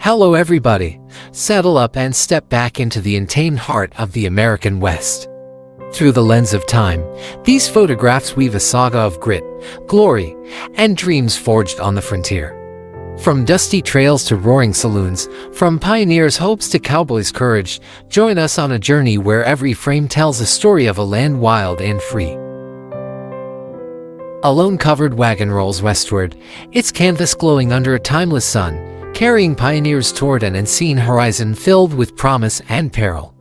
Hello everybody, settle up and step back into the untamed heart of the American West. Through the lens of time, these photographs weave a saga of grit, glory, and dreams forged on the frontier. From dusty trails to roaring saloons, from pioneers' hopes to cowboys' courage, join us on a journey where every frame tells a story of a land wild and free. A lone-covered wagon rolls westward, its canvas glowing under a timeless sun, carrying pioneers toward an unseen horizon filled with promise and peril.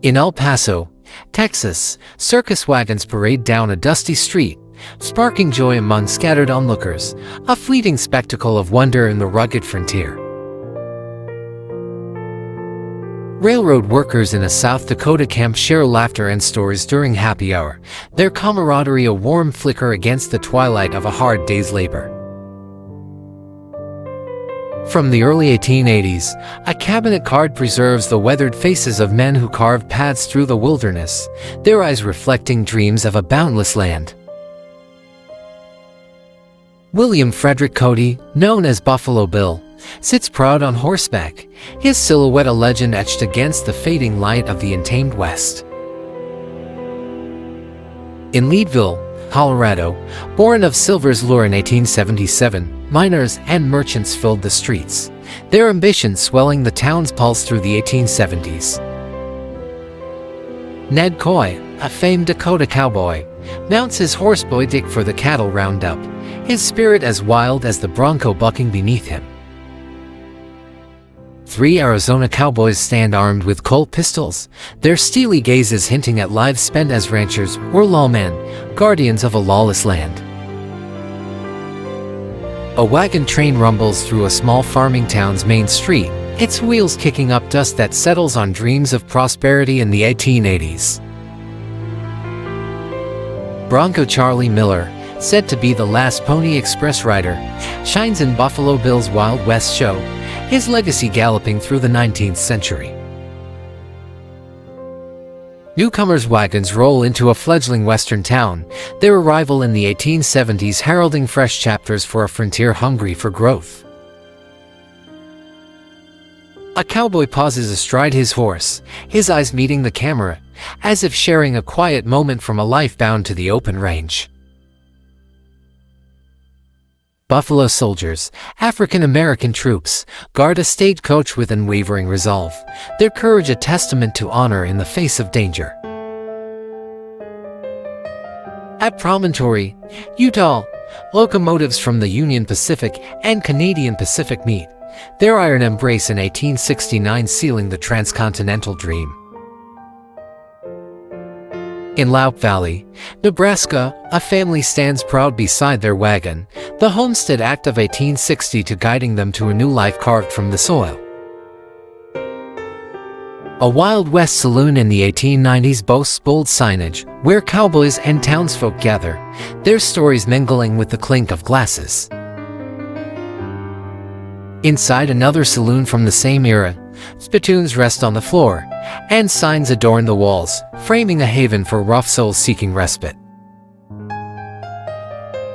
In El Paso, Texas, circus wagons parade down a dusty street, sparking joy among scattered onlookers, a fleeting spectacle of wonder in the rugged frontier. Railroad workers in a South Dakota camp share laughter and stories during happy hour, their camaraderie a warm flicker against the twilight of a hard day's labor. From the early 1880s, a cabinet card preserves the weathered faces of men who carved paths through the wilderness, their eyes reflecting dreams of a boundless land. William Frederick Cody, known as Buffalo Bill, sits proud on horseback, his silhouette a legend etched against the fading light of the untamed West. In Leadville, Colorado, born of silver's lure in 1877, miners and merchants filled the streets, their ambition swelling the town's pulse through the 1870s. Ned Coy, a famed Dakota cowboy, mounts his horse Boy Dick for the cattle roundup, his spirit as wild as the bronco bucking beneath him. 3 Arizona cowboys stand armed with Colt pistols, their steely gazes hinting at lives spent as ranchers or lawmen, guardians of a lawless land. A wagon train rumbles through a small farming town's main street, its wheels kicking up dust that settles on dreams of prosperity in the 1880s. Bronco Charlie Miller, said to be the last Pony Express rider, shines in Buffalo Bill's Wild West show, his legacy galloping through the 19th century. Newcomers' wagons roll into a fledgling western town, their arrival in the 1870s heralding fresh chapters for a frontier hungry for growth. A cowboy pauses astride his horse, his eyes meeting the camera, as if sharing a quiet moment from a life bound to the open range. Buffalo soldiers, African-American troops, guard a stagecoach with unwavering resolve, their courage a testament to honor in the face of danger. At Promontory, Utah, locomotives from the Union Pacific and Canadian Pacific meet, their iron embrace in 1869 sealing the transcontinental dream. In Loup Valley, Nebraska, a family stands proud beside their wagon, the Homestead Act of 1862 guiding them to a new life carved from the soil. A Wild West saloon in the 1890s boasts bold signage, where cowboys and townsfolk gather, their stories mingling with the clink of glasses. Inside another saloon from the same era, spittoons rest on the floor, and signs adorn the walls, framing a haven for rough souls seeking respite.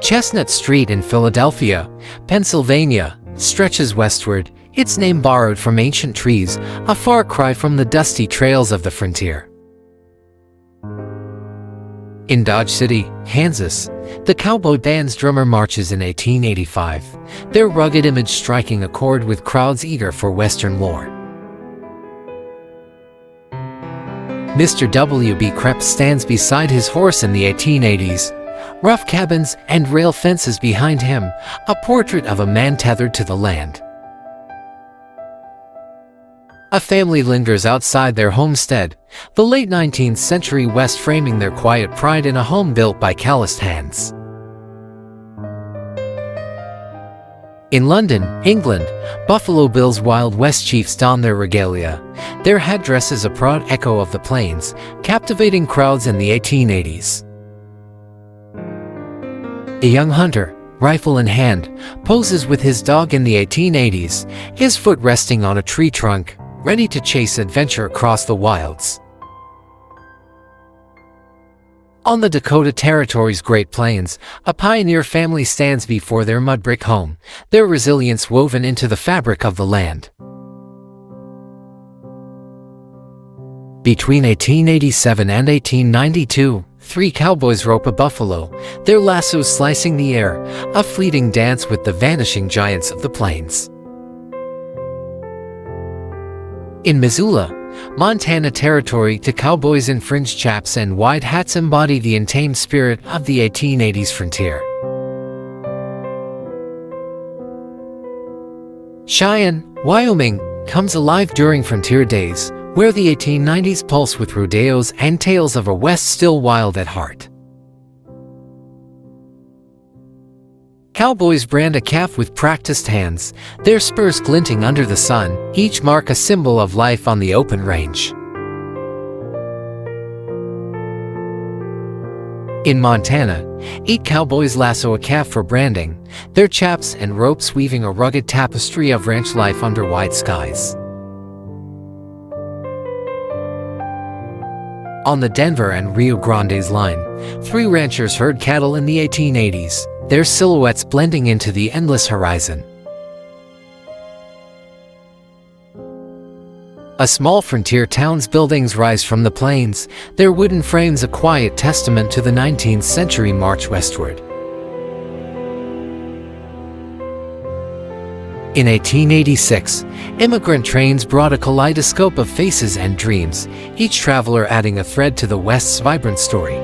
Chestnut Street in Philadelphia, Pennsylvania, stretches westward, its name borrowed from ancient trees, a far cry from the dusty trails of the frontier. In Dodge City, Kansas, the cowboy band's drummer marches in 1885, their rugged image striking a chord with crowds eager for Western lore. Mr. W.B. Krebs stands beside his horse in the 1880s, rough cabins and rail fences behind him, a portrait of a man tethered to the land. A family lingers outside their homestead, the late 19th century West framing their quiet pride in a home built by calloused hands. In London, England, Buffalo Bill's Wild West chiefs don their regalia, their headdresses a proud echo of the plains, captivating crowds in the 1880s. A young hunter, rifle in hand, poses with his dog in the 1880s, his foot resting on a tree trunk, ready to chase adventure across the wilds. On the Dakota Territory's Great Plains, a pioneer family stands before their mud brick home, their resilience woven into the fabric of the land. Between 1887 and 1892, 3 cowboys rope a buffalo, their lassos slicing the air, a fleeting dance with the vanishing giants of the plains. In Missoula, Montana Territory, the cowboys in fringed chaps and wide hats embody the untamed spirit of the 1880s frontier. Cheyenne, Wyoming, comes alive during frontier days, where the 1890s pulse with rodeos and tales of a West still wild at heart. Cowboys brand a calf with practiced hands, their spurs glinting under the sun, each mark a symbol of life on the open range. In Montana, 8 cowboys lasso a calf for branding, their chaps and ropes weaving a rugged tapestry of ranch life under wide skies. On the Denver and Rio Grande's line, 3 ranchers herd cattle in the 1880s, their silhouettes blending into the endless horizon. A small frontier town's buildings rise from the plains, their wooden frames a quiet testament to the 19th century march westward. In 1886, immigrant trains brought a kaleidoscope of faces and dreams, each traveler adding a thread to the West's vibrant story.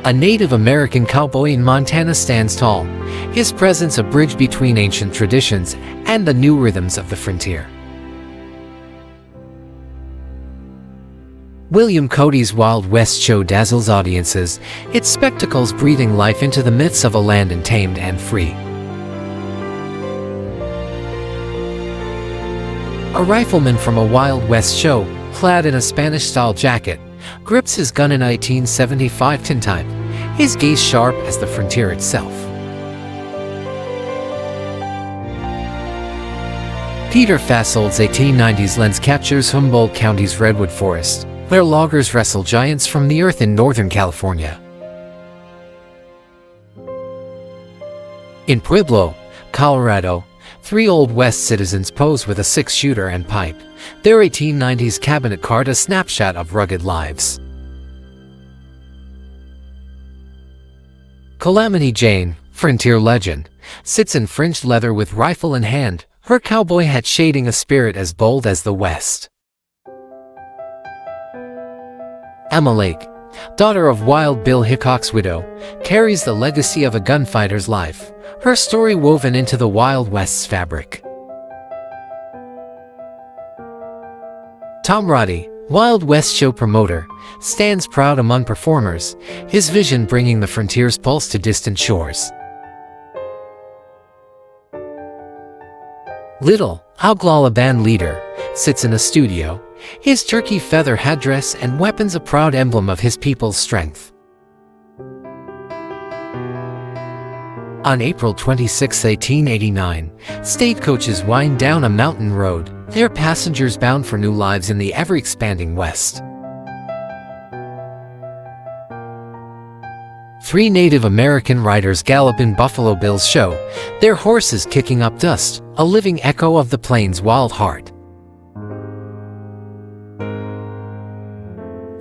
A Native American cowboy in Montana stands tall, his presence a bridge between ancient traditions and the new rhythms of the frontier. William Cody's Wild West show dazzles audiences, its spectacles breathing life into the myths of a land untamed and free. A rifleman from a Wild West show, clad in a Spanish-style jacket, grips his gun in 1875 tintype, his gaze sharp as the frontier itself. Peter Fasold's 1890s lens captures Humboldt County's redwood forest, where loggers wrestle giants from the earth in Northern California. In Pueblo, Colorado, 3 Old West citizens pose with a 6-shooter and pipe, their 1890s cabinet card a snapshot of rugged lives. Calamity Jane, frontier legend, sits in fringed leather with rifle in hand, her cowboy hat shading a spirit as bold as the West. Emma Lake, daughter of Wild Bill Hickok's widow, carries the legacy of a gunfighter's life, her story woven into the Wild West's fabric. Tom Roddy, Wild West show promoter, stands proud among performers, his vision bringing the frontier's pulse to distant shores. Little, Outlaw band leader, sits in a studio, his turkey feather headdress and weapons a proud emblem of his people's strength. On April 26, 1889, stagecoaches wind down a mountain road, their passengers bound for new lives in the ever-expanding West. 3 Native American riders gallop in Buffalo Bill's show, their horses kicking up dust, a living echo of the plains' wild heart.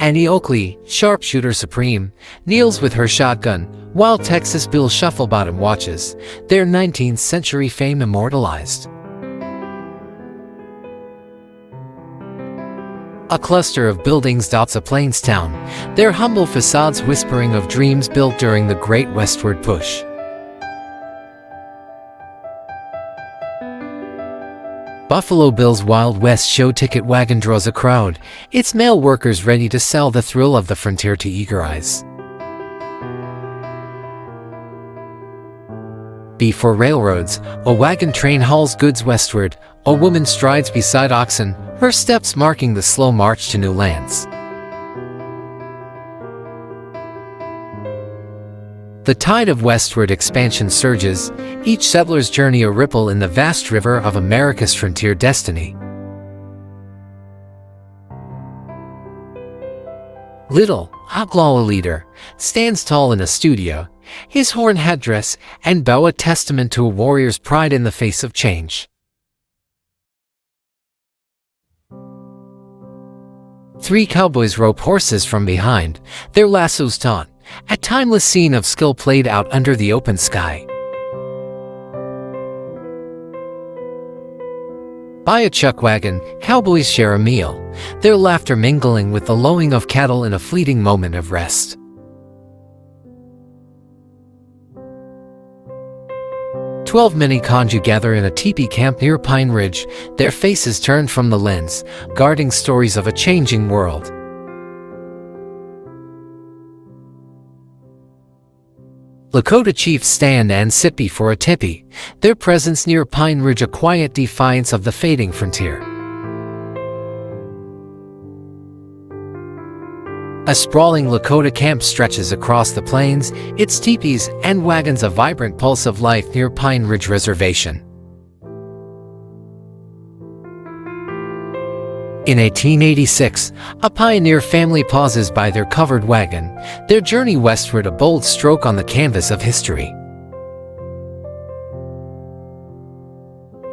Annie Oakley, sharpshooter supreme, kneels with her shotgun, while Texas Bill Shufflebottom watches, their 19th century fame immortalized. A cluster of buildings dots a plains town, their humble facades whispering of dreams built during the Great Westward Push. Buffalo Bill's Wild West show ticket wagon draws a crowd, its mail workers ready to sell the thrill of the frontier to eager eyes. Before railroads, a wagon train hauls goods westward, a woman strides beside oxen, her steps marking the slow march to new lands. The tide of westward expansion surges, each settler's journey a ripple in the vast river of America's frontier destiny. Little, Outlaw leader, stands tall in a studio, his horn headdress and bow a testament to a warrior's pride in the face of change. Three cowboys rope horses from behind, their lassos taut, a timeless scene of skill played out under the open sky. By a chuck wagon, cowboys share a meal, their laughter mingling with the lowing of cattle in a fleeting moment of rest. 12 many Kanju gather in a teepee camp near Pine Ridge, their faces turned from the lens, guarding stories of a changing world. Lakota chiefs stand and sit before a teepee, their presence near Pine Ridge a quiet defiance of the fading frontier. A sprawling Lakota camp stretches across the plains, its teepees and wagons a vibrant pulse of life near Pine Ridge Reservation. In 1886, a pioneer family pauses by their covered wagon, their journey westward a bold stroke on the canvas of history.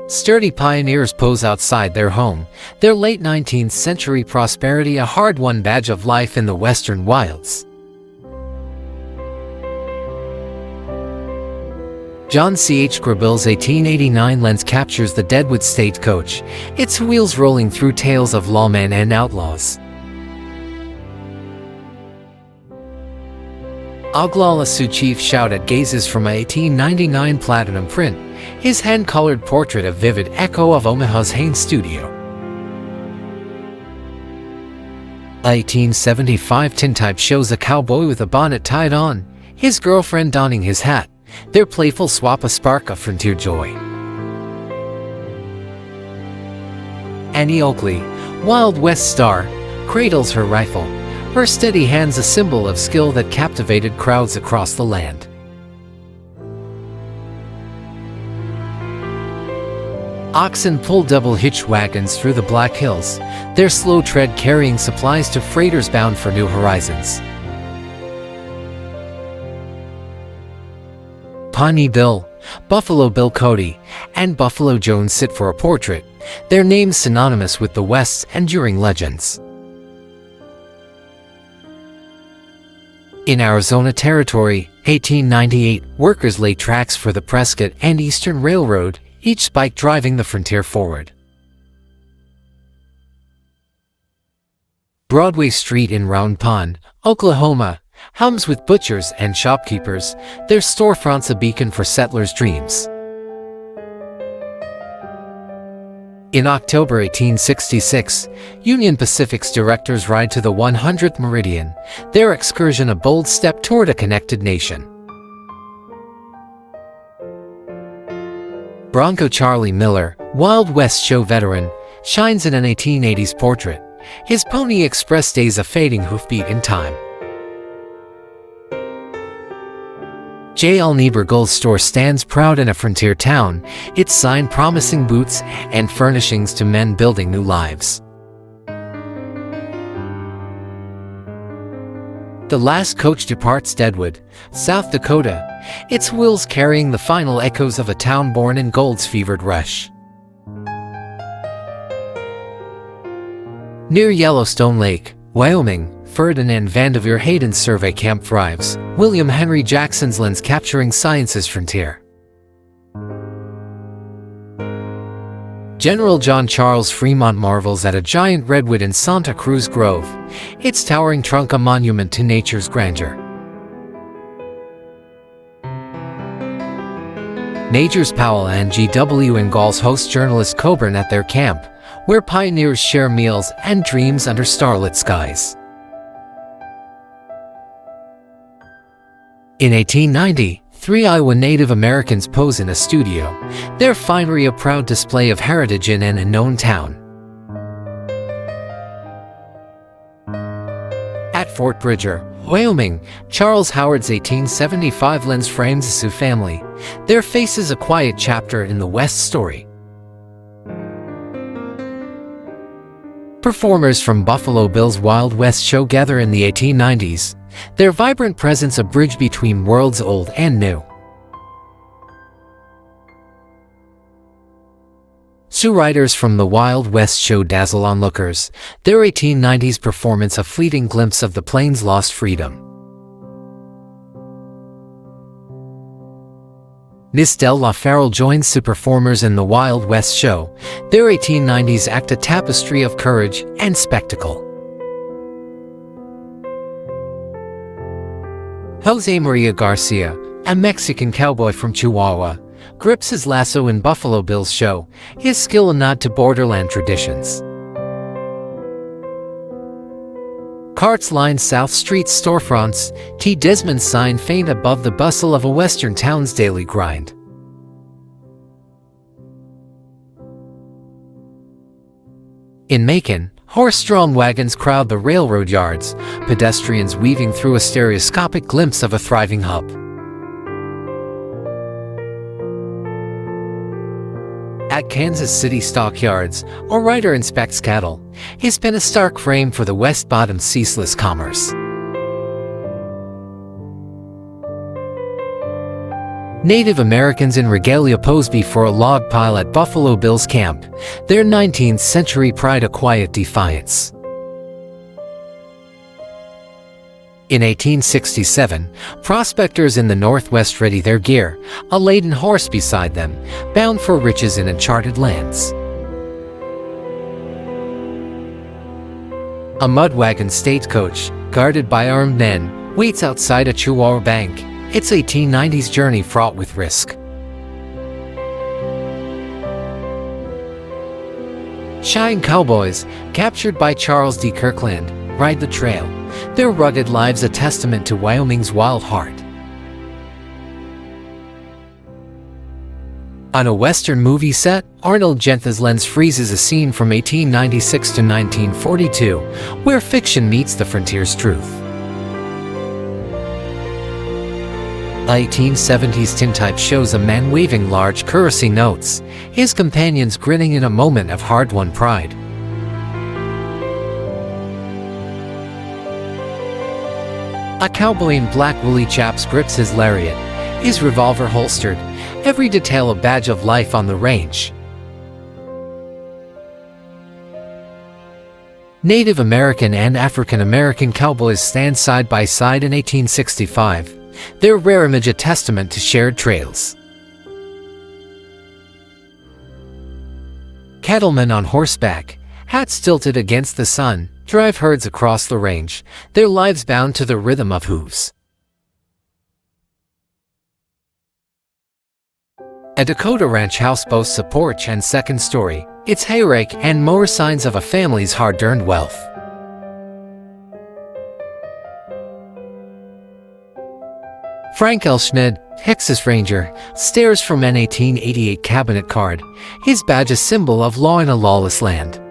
Sturdy pioneers pose outside their home, their late 19th century prosperity a hard-won badge of life in the western wilds. John C. H. Grabill's 1889 lens captures the Deadwood stagecoach, its wheels rolling through tales of lawmen and outlaws. Oglala Sioux Chief shouted gazes from a 1899 platinum print, his hand-colored portrait a vivid echo of Omaha's Haines studio. A 1875 tintype shows a cowboy with a bonnet tied on, his girlfriend donning his hat, their playful swap a spark of frontier joy. Annie Oakley, Wild West star, cradles her rifle, her steady hands a symbol of skill that captivated crowds across the land. Oxen pull double-hitch wagons through the Black Hills, their slow tread carrying supplies to freighters bound for new horizons. Pawnee Bill, Buffalo Bill Cody, and Buffalo Jones sit for a portrait, their names synonymous with the West's enduring legends. In Arizona Territory, 1898, workers lay tracks for the Prescott and Eastern Railroad, each spike driving the frontier forward. Broadway Street in Round Pond, Oklahoma, hums with butchers and shopkeepers, their storefronts a beacon for settlers' dreams. In October 1866, Union Pacific's directors ride to the 100th meridian, their excursion a bold step toward a connected nation. Bronco Charlie Miller, Wild West show veteran, shines in an 1880s portrait, his Pony Express stays a fading hoofbeat in time. J. L. Niebuhr Gold Store stands proud in a frontier town, its sign promising boots and furnishings to men building new lives. The last coach departs Deadwood, South Dakota, its wheels carrying the final echoes of a town born in gold's fevered rush. Near Yellowstone Lake, Wyoming, Ferdinand Vanderveer Hayden's survey camp thrives, William Henry Jackson's lens capturing science's frontier. General John Charles Fremont marvels at a giant redwood in Santa Cruz Grove, its towering trunk a monument to nature's grandeur. Majors Powell and G.W. Ingalls host journalist Coburn at their camp, where pioneers share meals and dreams under starlit skies. In 1890, 3 Iowa Native Americans pose in a studio, their finery a proud display of heritage in an unknown town. At Fort Bridger, Wyoming, Charles Howard's 1875 lens frames the Sioux family, their faces a quiet chapter in the West story. Performers from Buffalo Bill's Wild West show gather in the 1890s, their vibrant presence a bridge between worlds old and new. Sioux riders from the Wild West show dazzle onlookers, their 1890s performance a fleeting glimpse of the plains' lost freedom. Miss Della Farrell joins the performers in the Wild West show, their 1890s act a tapestry of courage and spectacle. Jose Maria Garcia, a Mexican cowboy from Chihuahua, grips his lasso in Buffalo Bill's show, his skill a nod to borderland traditions. Carts line South Street's storefronts, T. Desmond's sign faint above the bustle of a western town's daily grind. In Macon, horse-drawn wagons crowd the railroad yards, pedestrians weaving through a stereoscopic glimpse of a thriving hub. At Kansas City stockyards, a rider inspects cattle, his pen a stark frame for the West Bottom's ceaseless commerce. Native Americans in regalia pose before a log pile at Buffalo Bill's camp, their 19th century pride a quiet defiance. In 1867, prospectors in the Northwest ready their gear, a laden horse beside them, bound for riches in uncharted lands. A mud wagon stagecoach, guarded by armed men, waits outside a Chihuahua bank, its 1890s journey fraught with risk. Shying cowboys, captured by Charles D. Kirkland, ride the trail, their rugged lives a testament to Wyoming's wild heart. On a Western movie set, Arnold Gentha's lens freezes a scene from 1896 to 1942, where fiction meets the frontier's truth. The 1870s tintype shows a man waving large courtesy notes, his companions grinning in a moment of hard-won pride. A cowboy in black woolly chaps grips his lariat, his revolver holstered, every detail a badge of life on the range. Native American and African American cowboys stand side by side in 1865, their rare image a testament to shared trails. Cattlemen on horseback, hats tilted against the sun, drive herds across the range, their lives bound to the rhythm of hooves. A Dakota ranch house boasts a porch and second story, its hayrake and mower signs of a family's hard-earned wealth. Frank L. Schmid, Texas Ranger, stares from an 1888 cabinet card, his badge a symbol of law in a lawless land.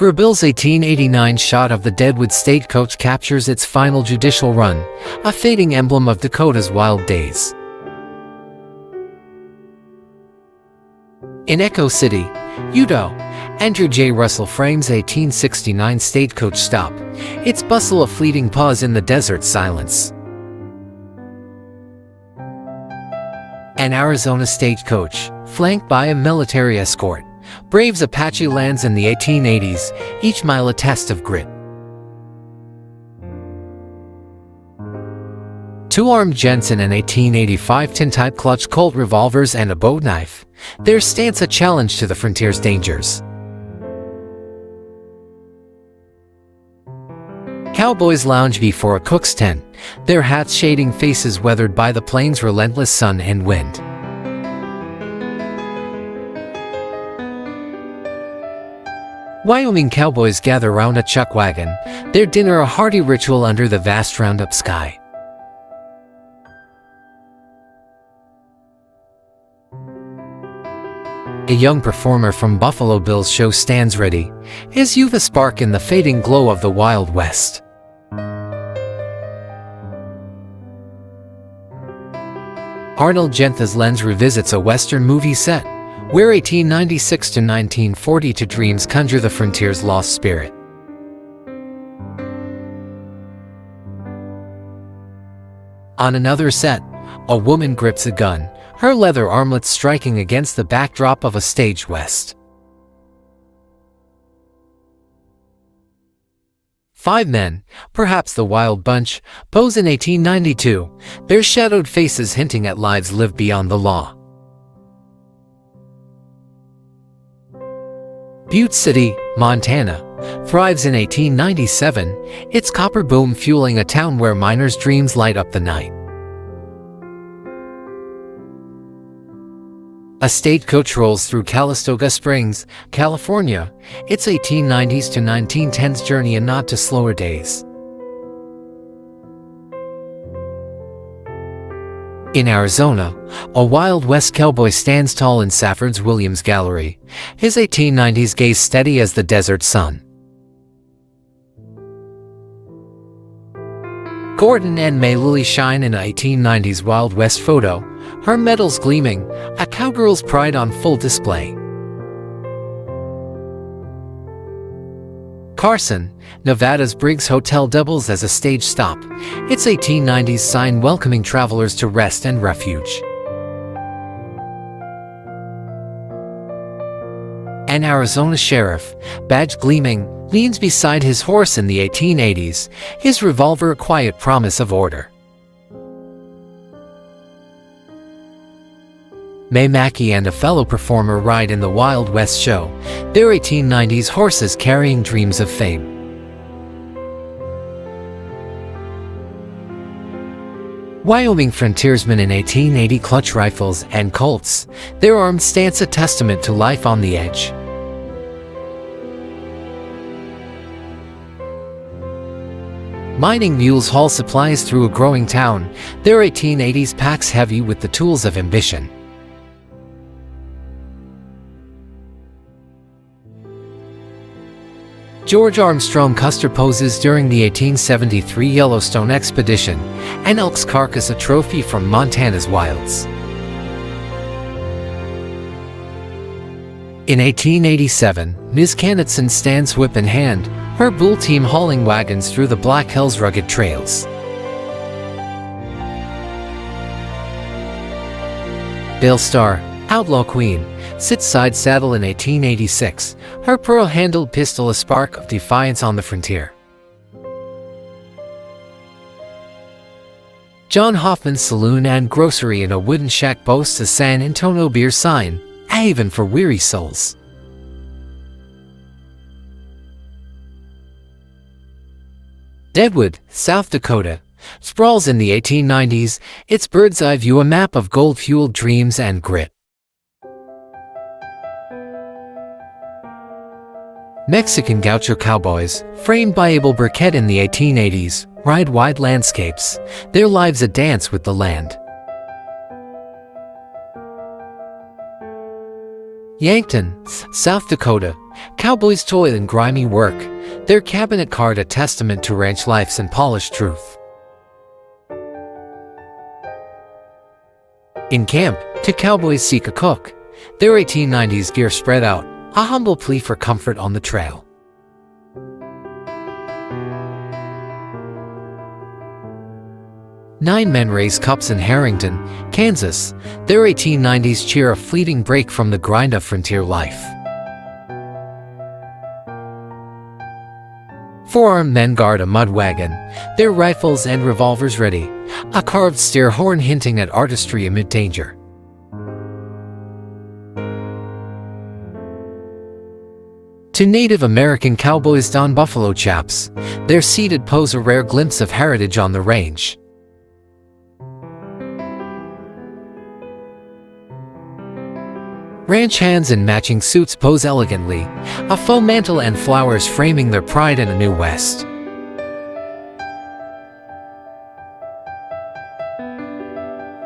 Grabill's 1889 shot of the Deadwood stagecoach captures its final judicial run, a fading emblem of Dakota's wild days. In Echo City, Utah, Andrew J. Russell frames 1869 stagecoach stop, its bustle a fleeting pause in the desert silence. An Arizona stagecoach, flanked by a military escort, braves Apache lands in the 1880s, each mile a test of grit. Two armed gents in an 1885 tintype clutch Colt revolvers and a bow knife, their stance a challenge to the frontier's dangers. Cowboys lounge before a cook's tent, their hats shading faces weathered by the plains' relentless sun and wind. Wyoming cowboys gather round a chuck wagon, their dinner a hearty ritual under the vast roundup sky. A young performer from Buffalo Bill's show stands ready, his youth a spark in the fading glow of the Wild West. Arnold Gentha's lens revisits a Western movie set, where 1896 to 1942 dreams conjure the frontier's lost spirit. On another set, a woman grips a gun, her leather armlet striking against the backdrop of a staged west. 5 men, perhaps the Wild Bunch, pose in 1892, their shadowed faces hinting at lives lived beyond the law. Butte City, Montana, thrives in 1897, its copper boom fueling a town where miners' dreams light up the night. A stagecoach rolls through Calistoga Springs, California, its 1890s to 1910s journey a nod to slower days. In Arizona, a Wild West cowboy stands tall in Safford's Williams Gallery, his 1890s gaze steady as the desert sun. Gordon and May Lily shine in an 1890s Wild West photo, her medals gleaming, a cowgirl's pride on full display. Carson, Nevada's Briggs Hotel doubles as a stage stop, its 1890s sign welcoming travelers to rest and refuge. An Arizona sheriff, badge gleaming, leans beside his horse in the 1880s, his revolver a quiet promise of order. May Mackey and a fellow performer ride in the Wild West show, their 1890s horses carrying dreams of fame. Wyoming frontiersmen in 1880 clutch rifles and Colts, their armed stance a testament to life on the edge. Mining mules haul supplies through a growing town, their 1880s packs heavy with the tools of ambition. George Armstrong Custer poses during the 1873 Yellowstone expedition, an elk's carcass a trophy from Montana's wilds. In 1887, Ms. Canetson stands whip in hand, her bull team hauling wagons through the Black Hills rugged trails. Bill Starr, Outlaw Queen, sits side saddle in 1886, her pearl-handled pistol a spark of defiance on the frontier. John Hoffman's saloon and grocery in a wooden shack boasts a San Antonio beer sign, a haven for weary souls. Deadwood, South Dakota, sprawls in the 1890s, its bird's-eye view a map of gold-fueled dreams and grit. Mexican gaucho cowboys, framed by Abel Burkett in the 1880s, ride wide landscapes, their lives a dance with the land. Yankton, South Dakota, cowboys toil in grimy work, their cabinet card a testament to ranch life's unpolished truth. In camp, two cowboys seek a cook, their 1890s gear spread out, a humble plea for comfort on the trail. Nine men raise cups in Harrington, Kansas, their 1890s cheer a fleeting break from the grind of frontier life. Four armed men guard a mud wagon, their rifles and revolvers ready, a carved steer horn hinting at artistry amid danger. To Native American cowboys don buffalo chaps, their seated pose a rare glimpse of heritage on the range. Ranch hands in matching suits pose elegantly, a faux mantle and flowers framing their pride in a new West.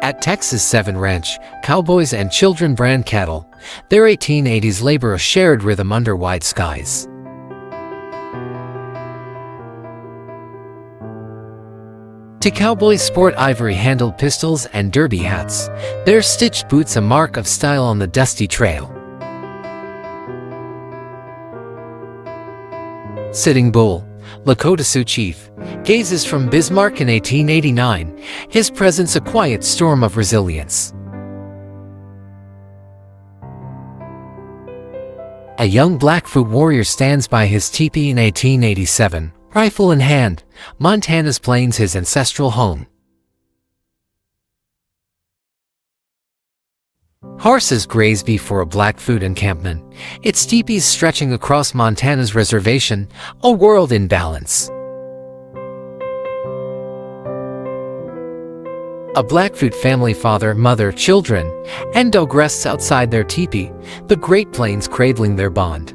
At Texas 7 Ranch, cowboys and children brand cattle, their 1880s labor a shared rhythm under wide skies. To cowboys sport ivory-handled pistols and derby hats, their stitched boots a mark of style on the dusty trail. Sitting Bull, Lakota Sioux chief, gazes from Bismarck in 1889, his presence a quiet storm of resilience. A young Blackfoot warrior stands by his teepee in 1887, rifle in hand, Montana's plains his ancestral home. Horses graze before a Blackfoot encampment, its teepees stretching across Montana's reservation, a world in balance. A Blackfoot family, father, mother, children, and dog rests outside their teepee, the Great Plains cradling their bond.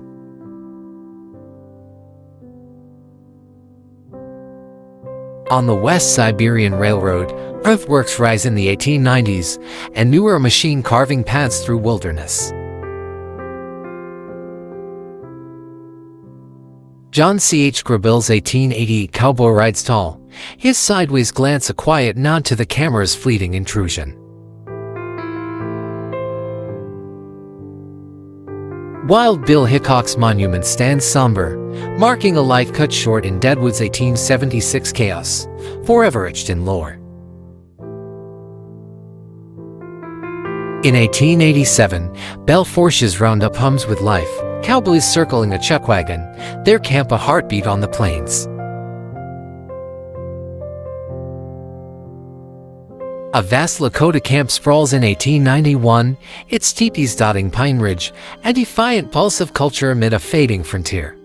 On the West Siberian Railroad, earthworks rise in the 1890s, and newer machine carving paths through wilderness. John C. H. Grabille's 1888 cowboy rides tall, his sideways glance a quiet nod to the camera's fleeting intrusion. Wild Bill Hickok's monument stands somber, marking a life cut short in Deadwood's 1876 chaos, forever etched in lore. In 1887, Belle Fourche's roundup hums with life, cowboys circling a chuck wagon, their camp a heartbeat on the plains. A vast Lakota camp sprawls in 1891, its teepees dotting Pine Ridge, a defiant pulse of culture amid a fading frontier.